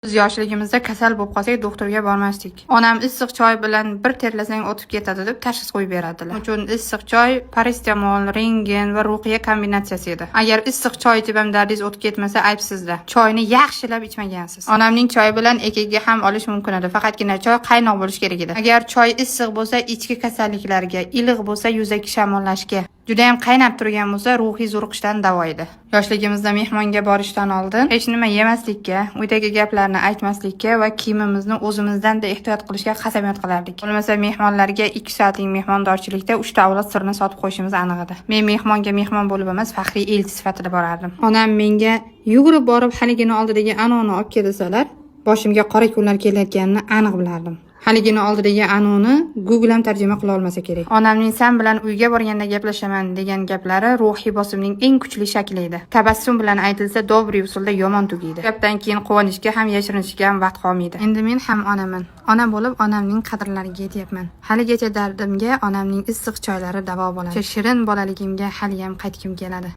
Biz yoshligimizda kasal bo'lib qolsak, doktorga bormasdik. Onam issiq choy bilan bir terlasang o'tib ketadi deb tashxis qo'yib beradilar. Uchun issiq choy paracetamol, rengen va ruqiya kombinatsiyasi edi. Agar issiq choy ichib ham dardingiz o'tib ketmasa, ayb sizda. Choyni yaxshilab ichmagansiz. Onamning choyi bilan ekiga ham olish mumkin edi. Faqatgina choy qaynoq bo'lishi kerak edi. Agar choy issiq bo'lsa, ichki kasalliklarga, iliq bo'lsa, yuzaki shamollashga, juda ham qaynab turgan bo'lsa, ruhiy zo'riqishdan davo edi. Yoshligimizda mehmonga borishdan oldin hech nima yemaslikka, uydagi gaplarni aytmaslikka va kiyimimizni o'zimizdan da ehtiyot qilishga qasamyod qilardik. Bo'lmasa mehmonlarga 2 soatlik mehmondorchilikda 3 ta avlod sirini sotib qo'yishimiz aniq edi. Men mehmonga mehmon bo'lib emas, faxriy elchi sifatida borardim. Onam menga yugurib borib haligini oldidagi anoni olib kelsalar, boshimga qora kunlar kelayotganini aniq bilardim. Haligini oldidagi anoni Google ham tarjima qila olmasa kerak. Onamning "Sen bilan uyga borganda gaplashaman" degan gaplari ruhiy bosimning eng kuchli shakli edi. Tabassum bilan aytilsa, dobri usulda yomon tugaydi. Gapdan keyin quvonishga ham yashirinishga ham vaqt qolmaydi. Endi men ham onaman. Ona bo'lib onamning qadrlariga yetyapman. Haligacha dardimga onamning issiq choylari davo bo'ladi. Shirin bolaligimga hali ham qaytgim keladi.